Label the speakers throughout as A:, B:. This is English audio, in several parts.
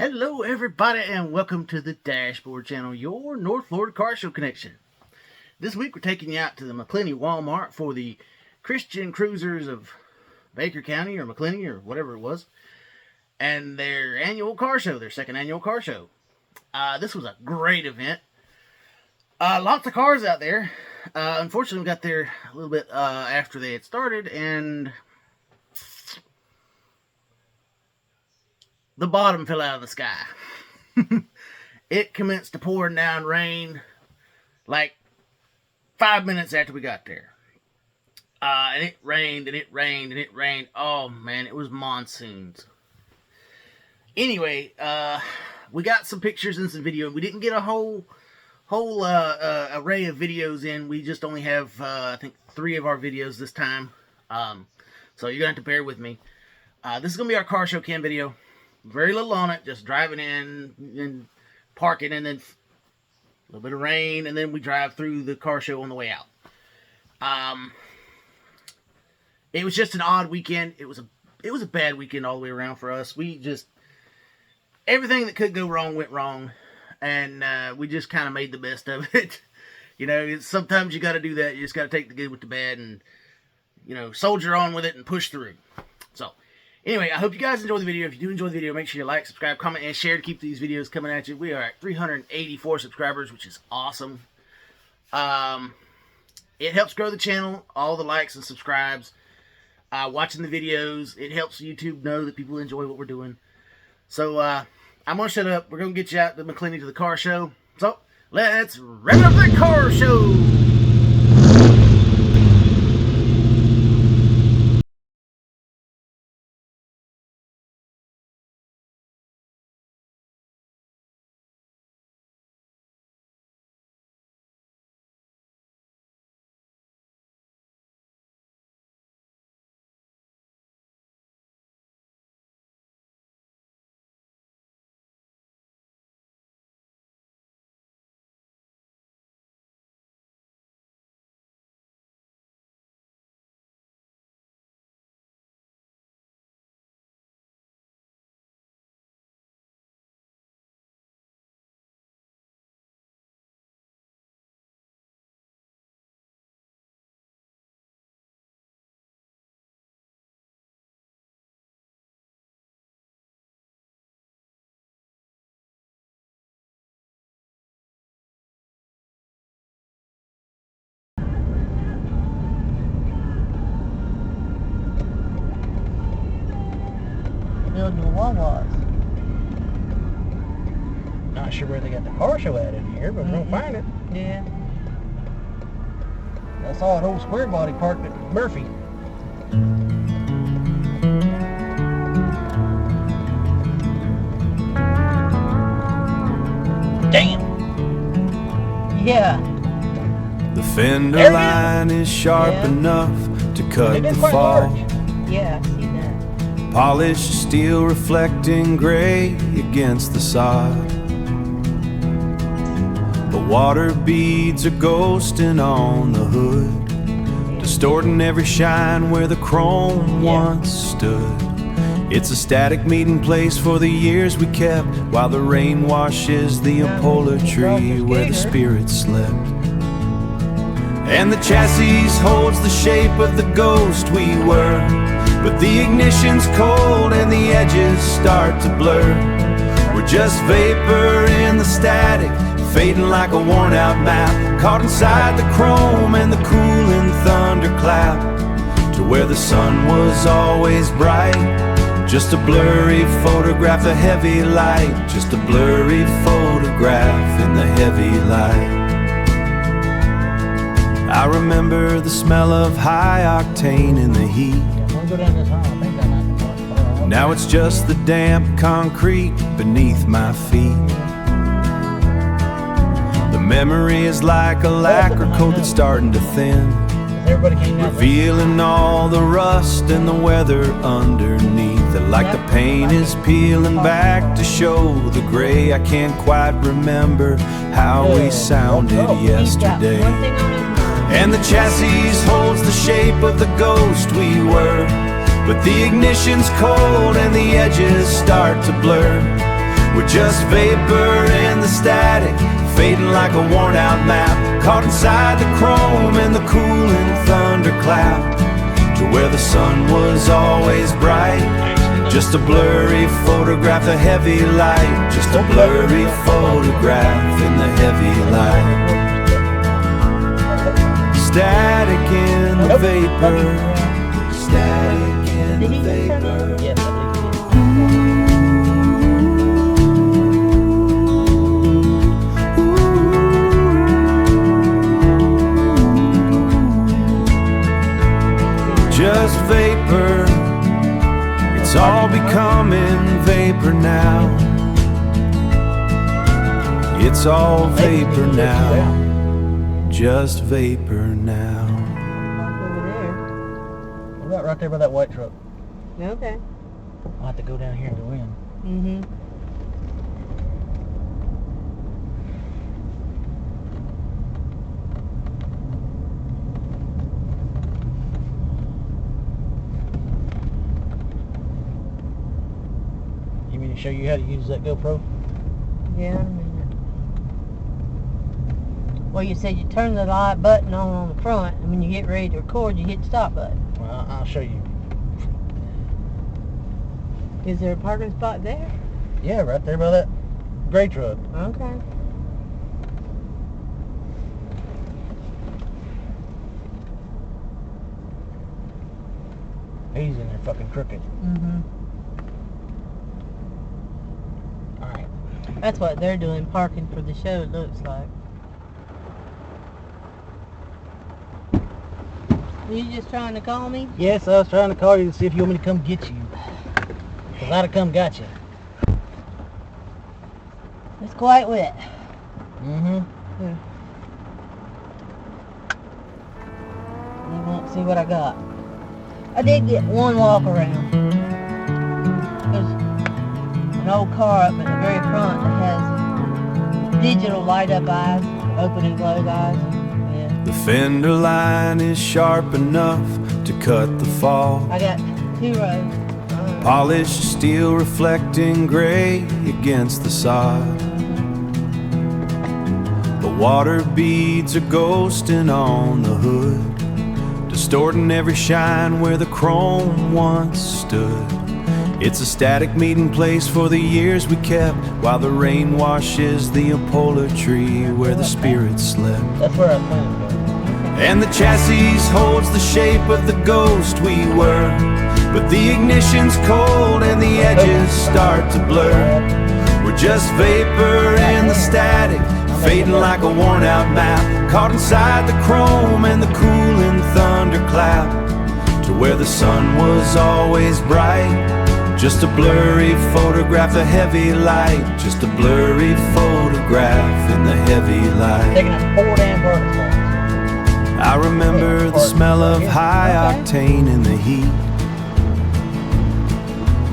A: Hello everybody and welcome to the Dashboard Channel, your North Florida car show connection. This week we're taking you out to the Macclenny Walmart for the Christian Cruisers of Baker County or Macclenny or whatever it was, and their annual car show, their second annual car show. This was a great event. Lots of cars out there. Unfortunately we got there a little bit after they had started, and the bottom fell out of the sky. It commenced to pouring down rain like 5 minutes after we got there. And it rained and it rained and it rained. Oh man, it was monsoons. Anyway, we got some pictures and some video. We didn't get a whole array of videos in. We just only have I think 3 of our videos this time. So you're gonna have to bear with me. This is gonna be our car show cam video. Very little on it, just driving in and parking, and then a little bit of rain, and then we drive through the car show on the way out. It was just an odd weekend. It was a bad weekend all the way around for us. Everything that could go wrong went wrong, and we just kind of made the best of it. You know, sometimes you got to do that. You just got to take the good with the bad, and soldier on with it and push through. So. Anyway, I hope you guys enjoy the video. If you do enjoy the video, make sure you like, subscribe, comment, and share to keep these videos coming at you. We are at 384 subscribers, which is awesome. It helps grow the channel, all the likes and subscribes, watching the videos. It helps YouTube know that people enjoy what we're doing. So, I'm going to shut up. We're going to get you out to Macclenny to the car show. So, let's rev up the car show!
B: Building the Wawas. Not sure where they got the car show at in here, but we're gonna find it. Yeah. I saw an old square body parked at Murphy. Damn. Yeah.
C: The fender line is sharp enough to cut the fall.
B: Yeah, I see that.
C: Polished steel reflecting gray against the sod. The water beads are ghosting on the hood, distorting every shine where the chrome once stood. It's a static meeting place for the years we kept, while the rain washes the Apola tree where the spirits slept. And the chassis holds the shape of the ghost we were, but the ignition's cold and the edges start to blur. We're just vapor in the static, fading like a worn out map, caught inside the chrome and the cooling thunderclap, to where the sun was always bright. Just a blurry photograph of heavy light, just a blurry photograph in the heavy light. I remember the smell of high octane in the heat. Now it's just the damp concrete beneath my feet. The memory is like a lacquer coat that's starting to thin, revealing all the rust and the weather underneath it. Like the paint is peeling back to show the gray. I can't quite remember how we sounded yesterday. And the chassis holds the shape of the ghost we were, but the ignition's cold and the edges start to blur. We're just vapor in the static, fading like a worn out map, caught inside the chrome and the cooling thunderclap, to where the sun was always bright. Just a blurry photograph, a heavy light. Just a blurry photograph in the heavy light. Static in the vapor. Static in the vapor.
B: Yes, I
C: Just vapor. It's all becoming vapor now. It's all vapor now. Just vapor now.
D: Over there.
B: What about right there by that white truck?
D: Okay.
B: I'll have to go down here and go in.
D: Mm-hmm.
B: You mean to show you how to use that GoPro?
D: Yeah, I mean it. Well, you said you turn the light button on the front, and when you get ready to record, you hit the stop button.
B: Well, I'll show you.
D: Is there a parking spot there?
B: Yeah, right there by that gray truck.
D: Okay.
B: He's in there fucking crooked.
D: Mm-hmm.
B: Alright.
D: That's what they're doing, parking for the show, it looks like. Were you just trying to call me?
B: Yes, I was trying to call you to see if you want me to come get you. Because I'd have come got you.
D: It's quite wet.
B: Mm-hmm.
D: Here. You won't see what I got. I did get one walk around. There's an old car up at the very front that has digital light up eyes, open and close eyes. Yeah.
C: The fender line is sharp enough to cut the fog.
D: I got 2 rows.
C: Polished steel reflecting gray against the sod. The water beads are ghosting on the hood, distorting every shine where the chrome once stood. It's a static meeting place for the years we kept, while the rain washes the Apola tree where the spirits slept.
B: That's where I was planning to go.
C: And the chassis holds the shape of the ghost we were, but the ignition's cold and the edges start to blur. We're just vapor in the static, fading like a worn out map, caught inside the chrome and the cooling thunderclap, to where the sun was always bright. Just a blurry photograph, a heavy light. Just a blurry photograph in the heavy light.
B: Taking up 4 damn parking spots.
C: I remember the smell of high octane in the heat.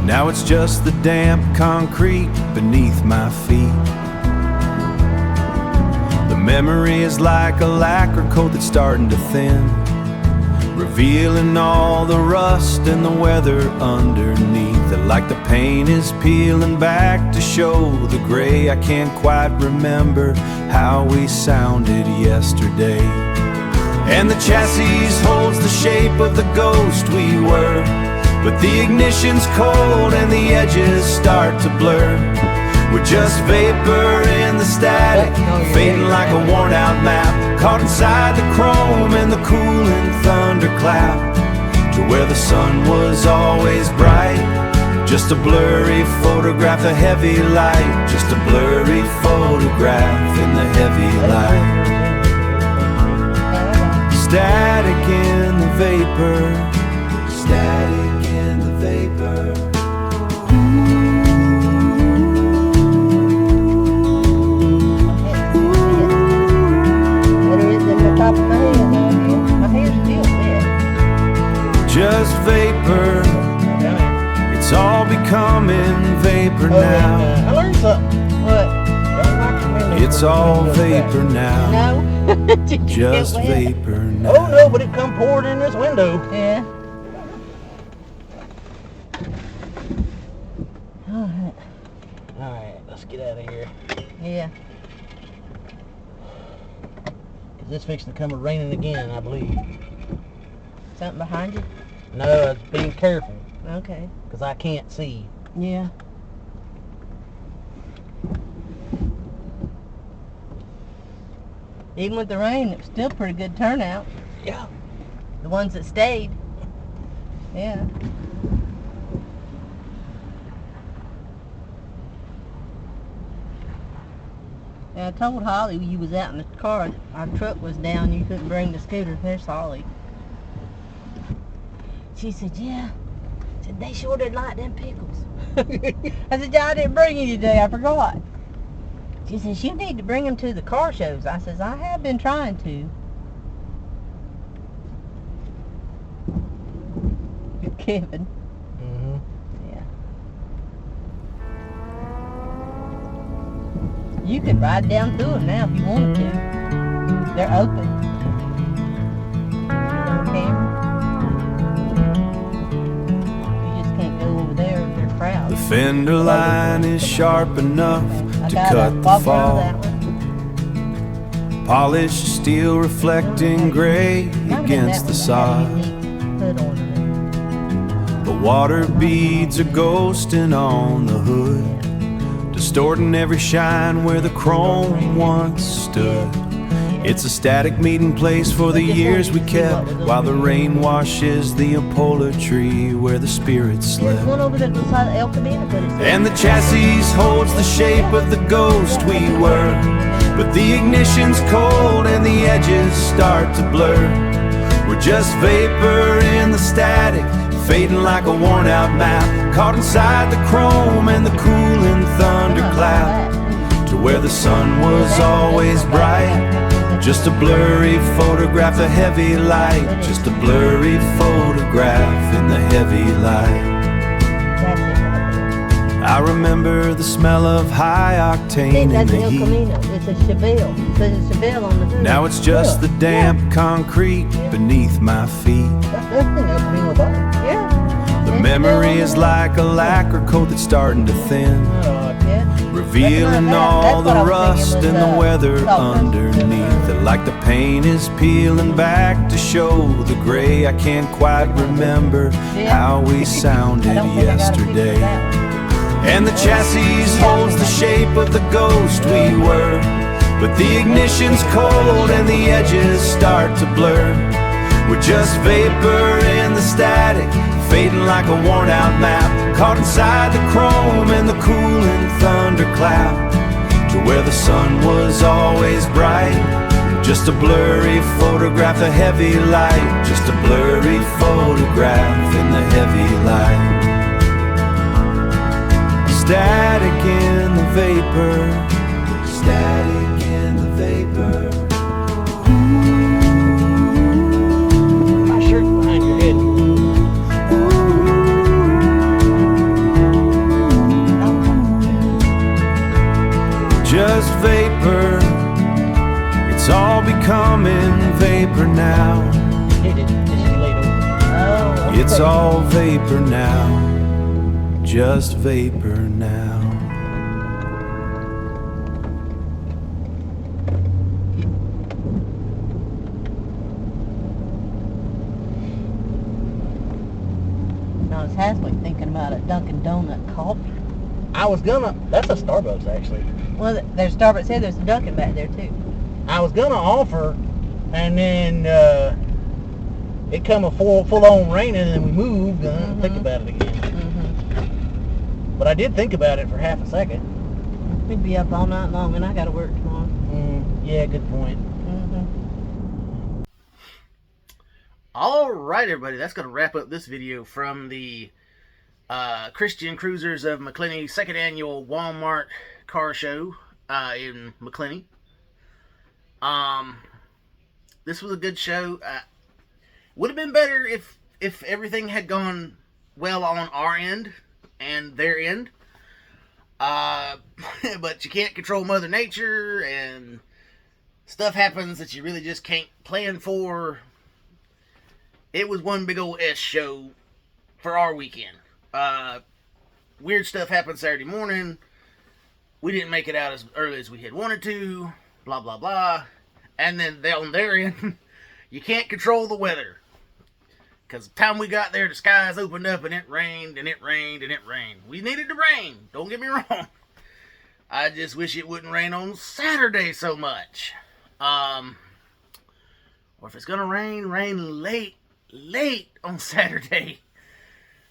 C: Now it's just the damp concrete beneath my feet. The memory is like a lacquer coat that's starting to thin, revealing all the rust and the weather underneath. That like the paint is peeling back to show the gray. I can't quite remember how we sounded yesterday. And the chassis holds the shape of the ghost we were, but the ignition's cold and the edges start to blur. We're just vapor in the static, fading like a worn out map, caught inside the chrome and the cooling thunderclap, to where the sun was always bright. Just a blurry photograph, a heavy light. Just a blurry photograph in the heavy light. Static in the vapor. Static in the vapor.
D: Top of my head down here. My hair's still wet.
C: Just vapor. It's all becoming vapor now.
B: I learned something.
D: What?
C: It's all vapor now.
D: No. Did you
C: Just
D: get wet?
C: vapor now.
B: Oh no, but it come poured in this window.
D: Yeah. Alright.
B: Alright, let's get out of here.
D: Yeah.
B: Cause it's fixing to come raining again, I believe.
D: Something behind you?
B: No, it's being careful.
D: Okay.
B: Cause I can't see.
D: Yeah. Even with the rain, it was still pretty good turnout.
B: Yeah.
D: The ones that stayed. Yeah. And I told Holly you was out in the car, our truck was down, you couldn't bring the scooter. There's Holly. She said, yeah. I said, they sure did like them pickles. I said, yeah, I didn't bring any today, I forgot. She says, you need to bring them to the car shows. I says, I have been trying to. Kevin.
B: Mm-hmm.
D: Yeah. You could ride down through them now if you wanted to. They're open. On camera. You just can't go over there if they're crowded.
C: The fender line is sharp enough to cut the fall. Polished steel reflecting gray against the sod. The water beads are ghosting on the hood, distorting every shine where the chrome once stood. It's a static meeting place for the years we kept, while the rain washes the apola tree where the spirit slept. And the chassis holds the shape of the ghost we were, but the ignition's cold and the edges start to blur. We're just vapor in the static, fading like a worn out map, caught inside the chrome and the cooling thunderclap, to where the sun was always bright. Just a blurry photograph, a heavy light. Just a blurry photograph in the heavy light. I remember the smell of high octane in the heat.
D: It's a Chevelle. There's a Chevelle on the hood.
C: Now it's just the damp concrete beneath my feet.
D: Yeah.
C: The memory is like a lacquer coat that's starting to thin, revealing all the rust and the weather underneath. Like the paint is peeling back to show the gray. I can't quite remember how we sounded yesterday. And the chassis holds the shape of the ghost we were, but the ignition's cold and the edges start to blur. We're just vapor in the static, fading like a worn out map, caught inside the chrome and the cooling thunderclap, to where the sun was always bright. Just a blurry photograph, a heavy light. Just a blurry photograph in the heavy light. Static in the vapor. Static in the vapor.
B: My shirt's behind your head.
C: Just vapor. It's all becoming vapor now. It's all vapor now. Just vapor now.
D: I was halfway thinking about a Dunkin' Donut coffee.
B: I was gonna, that's a Starbucks actually.
D: Well, there's Starbucks here, there's a Dunkin' back there too.
B: I was gonna offer, and then it come a full-on raining, and then we moved, and I didn't think about it again. But I did think about it for half a second.
D: We'd be up all night long, and I gotta work tomorrow.
B: Yeah, good point.
A: All right, everybody, that's going to wrap up this video from the Christian Cruisers of Macclenny second annual Walmart car show in Macclenny. This was a good show. Would have been better if everything had gone well on our end and their end. But you can't control Mother Nature, and stuff happens that you really just can't plan for. It was one big old S show for our weekend. Weird stuff happened Saturday morning. we didn't make it out as early as we had wanted to, blah, blah, blah. And then on their end, you can't control the weather. Because the time we got there, the skies opened up and it rained and it rained and it rained. We needed the rain, don't get me wrong. I just wish it wouldn't rain on Saturday so much. Or if it's going to rain late on Saturday.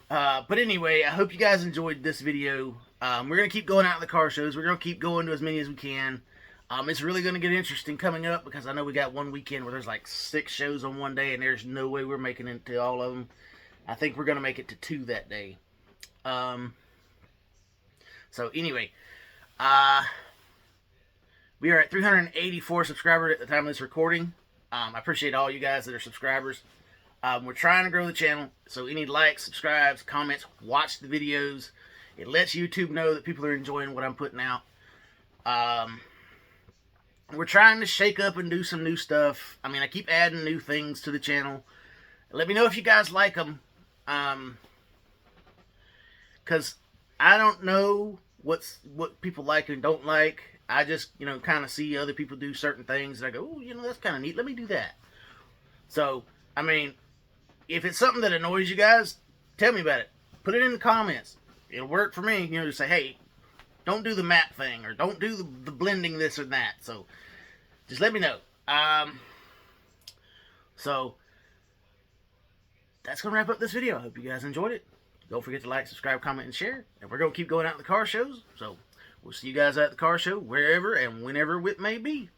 A: But anyway, I hope you guys enjoyed this video. We're going to keep going out to the car shows. We're going to keep going to as many as we can. It's really going to get interesting coming up because I know we got one weekend where there's like 6 shows on one day and there's no way we're making it to all of them. I think we're going to make it to 2 that day. So anyway, we are at 384 subscribers at the time of this recording. I appreciate all you guys that are subscribers. We're trying to grow the channel, so any likes, subscribes, comments, watch the videos. It lets YouTube know that people are enjoying what I'm putting out. We're trying to shake up and do some new stuff. I mean, I keep adding new things to the channel. Let me know if you guys like them. Because I don't know what people like and don't like. I just, kind of see other people do certain things. And I go, oh, that's kind of neat. Let me do that. So, I mean, if it's something that annoys you guys, tell me about it. Put it in the comments. It'll work for me. To say, hey, don't do the map thing, or don't do the blending this or that. So, just let me know. So, that's going to wrap up this video. I hope you guys enjoyed it. Don't forget to like, subscribe, comment, and share. And we're going to keep going out to the car shows. So, we'll see you guys at the car show, wherever and whenever it may be.